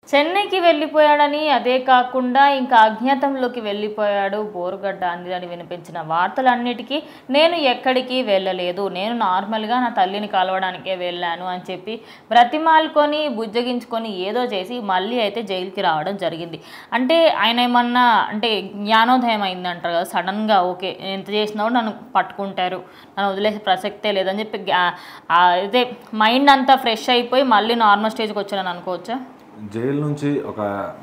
చెన్నైకి వెళ్ళిపోయాడని, అదే కాకుండా ఇంకా అజ్ఞాతంలోకి వెళ్ళిపోయాడు బోరుగడ్డ అనిల్ అని వినిపించిన వార్తలన్నిటికీ నేను ఎక్కడికి వెళ్ళలేదు, నేను నార్మల్గా నా తల్లిని కలవడానికే వెళ్ళాను అని చెప్పి బ్రతిమాలుకొని బుజ్జగించుకొని ఏదో చేసి మళ్ళీ అయితే జైలుకి రావడం జరిగింది. అంటే ఆయన ఏమన్నా అంటే జ్ఞానోదయం అయిందంటారు కదా, సడన్గా ఓకే ఎంత చేసినా నన్ను పట్టుకుంటారు, నన్ను వదిలేసే ప్రసక్తే లేదని చెప్పి అయితే మైండ్ అంతా ఫ్రెష్ అయిపోయి మళ్ళీ నార్మల్ స్టేజ్కి వచ్చానని అనుకోవచ్చా? జైలు నుంచి ఒక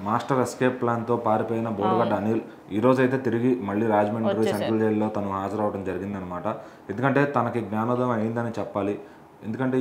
మాస్టర్ ఎస్కేప్ ప్లాన్తో పారిపోయిన బోరుగడ్డ అనిల్ ఈరోజు అయితే తిరిగి మళ్ళీ రాజమండ్రి సెంట్రల్ జైల్లో తను హాజరవడం జరిగిందనమాట. ఎందుకంటే తనకి జ్ఞానోదయం అయిందని చెప్పాలి. ఎందుకంటే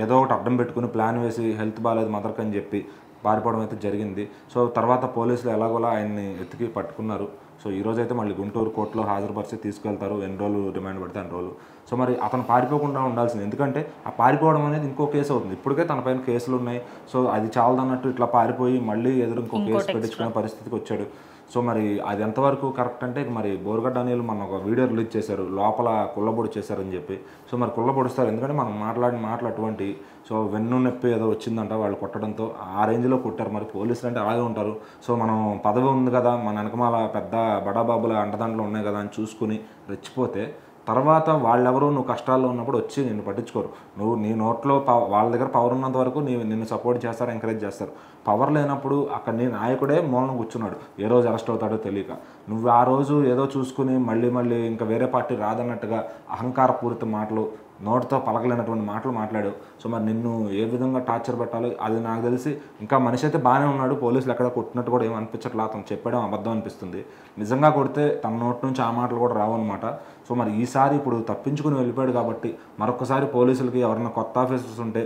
ఏదో ఒకటి అడ్డం పెట్టుకుని ప్లాన్ వేసి హెల్త్ బాగాలేదు మదర్కి అని చెప్పి పారిపోవడం అయితే జరిగింది. సో తర్వాత పోలీసులు ఎలాగోలా ఆయన్ని ఎత్తికి పట్టుకున్నారు. సో ఈరోజు అయితే మళ్ళీ గుంటూరు కోర్టులో హాజరుపరిచి తీసుకెళ్తారు. ఎన్ని రోజులు రిమాండ్ పడితే అన్ని రోజులు. సో మరి అతను పారిపోకుండా ఉండాల్సింది, ఎందుకంటే ఆ పారిపోవడం అనేది ఇంకో కేసు అవుతుంది. ఇప్పటికే తన పైన కేసులు ఉన్నాయి. సో అది చాలదన్నట్టు ఇట్లా పారిపోయి మళ్ళీ ఇంకో కేసు పెట్టించుకునే పరిస్థితికి వచ్చాడు. సో మరి అది ఎంతవరకు కరెక్ట్ అంటే మరి బోరుగడ్డ అనిల్ మన ఒక వీడియో రిలీజ్ చేశారు, లోపల కుళ్ళబొడి చేశారని చెప్పి. సో మరి కుళ్ళబొడుస్తారు, ఎందుకంటే మనం మాట్లాడిన మాటలు అటువంటి. సో వెన్ను నొప్పి ఏదో వచ్చిందంట వాళ్ళు కొట్టడంతో, ఆ రేంజ్లో కొట్టారు. మరి పోలీసులు అంటే అలాగే ఉంటారు. సో మనం పదవి ఉంది కదా, మన వెనకమాల పెద్ద బడాబాబుల అండదండలు ఉన్నాయి కదా అని చూసుకుని రెచ్చిపోతే తర్వాత వాళ్ళెవరో నువ్వు కష్టాల్లో ఉన్నప్పుడు వచ్చి నిన్ను పట్టించుకోరు. నువ్వు నీ నోట్లో వాళ్ళ దగ్గర పవర్ ఉన్నంత వరకు నిన్ను సపోర్ట్ చేస్తారు, ఎంకరేజ్ చేస్తారు. పవర్ లేనప్పుడు అక్కడ నీ నాయకుడే మూలన కూర్చున్నాడు, ఏ రోజు అరెస్ట్ అవుతాడో తెలియక. నువ్వు ఆ రోజు ఏదో చూసుకుని మళ్ళీ ఇంకా వేరే పార్టీ రాదన్నట్టుగా అహంకారపూరిత మాటలు, నోటితో పలకలేనటువంటి మాటలు మాట్లాడు. సో మరి నిన్ను ఏ విధంగా టార్చర్ పెట్టాలో అది నాకు తెలిసి, ఇంకా మనిషి అయితే బాగానే ఉన్నాడు, పోలీసులు ఎక్కడ కొట్టినట్టు కూడా ఏం అనిపించట్లా, అతను చెప్పడం అబద్ధం అనిపిస్తుంది. నిజంగా కొడితే తన నోటి నుంచి ఆ మాటలు కూడా రావు అనమాట. సో మరి ఈసారి ఇప్పుడు తప్పించుకుని వెళ్ళిపోయాడు కాబట్టి మరొకసారి పోలీసులకి ఎవరైనా కొత్త ఆఫీసర్స్ ఉంటే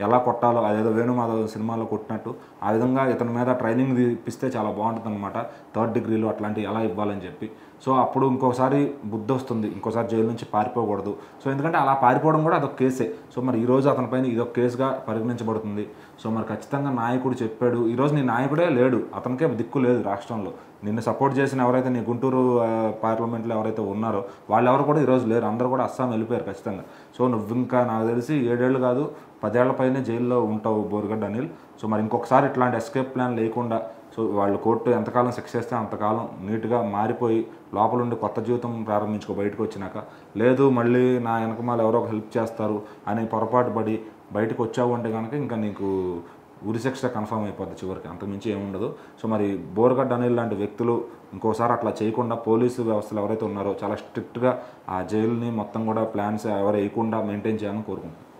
ఎలా కొట్టాలో, అదేదో వేణుమాధవ్ సినిమాలో కొట్టినట్టు ఆ విధంగా ఇతని మీద ట్రైనింగ్ ఇప్పిస్తే చాలా బాగుంటుంది అనమాట. 3rd డిగ్రీలు అట్లాంటివి ఎలా ఇవ్వాలని చెప్పి. సో అప్పుడు ఇంకోసారి బుద్ధి వస్తుంది, ఇంకోసారి జైలు నుంచి పారిపోకూడదు. సో ఎందుకంటే అలా పారిపోవడం కూడా అదొక కేసే. సో మరి ఈరోజు అతనిపైన ఇదొక కేసుగా పరిగణించబడుతుంది. సో మరి ఖచ్చితంగా నాయకుడు చెప్పాడు. ఈరోజు నీ నాయకుడే లేడు, అతనికే దిక్కు లేదు రాష్ట్రంలో. నిన్ను సపోర్ట్ చేసిన ఎవరైతే నీ గుంటూరు పార్లమెంట్లో ఎవరైతే ఉన్నారో వాళ్ళెవరు కూడా ఈరోజు లేరు, అందరూ కూడా అస్సాం వెళ్ళిపోయారు ఖచ్చితంగా. సో నువ్వు ఇంకా నాకు తెలిసి 7 ఏళ్ళు కాదు 10 ఏళ్ల పైనే జైల్లో ఉంటావు బోరుగడ్డ అనిల్. సో మరి ఇంకొకసారి ఇట్లాంటి ఎస్కేప్ ప్లాన్ లేకుండా, సో వాళ్ళు కోర్టు ఎంతకాలం శిక్ష చేస్తే అంతకాలం నీట్గా మారిపోయి లోపల ఉండి కొత్త జీవితం ప్రారంభించుకో బయటకు వచ్చినాక. లేదు మళ్ళీ నా వెనకమాల ఎవరో ఒక హెల్ప్ చేస్తారు అని పొరపాటు పడి బయటకు వచ్చావు అంటే కనుక ఇంకా నీకు ఉరిశిక్ష కన్ఫర్మ్ అయిపోద్ది చివరికి, అంతకుమించి ఏముండదు. సో మరి బోరుగడ్డ అనిల్ లాంటి వ్యక్తులు ఇంకోసారి అట్లా చేయకుండా పోలీసు వ్యవస్థలు ఎవరైతే ఉన్నారో చాలా స్ట్రిక్ట్గా ఆ జైలుని మొత్తం కూడా ప్లాన్స్ ఎవరు వేయకుండా మెయింటైన్ చేయాలని కోరుకుంటున్నాను.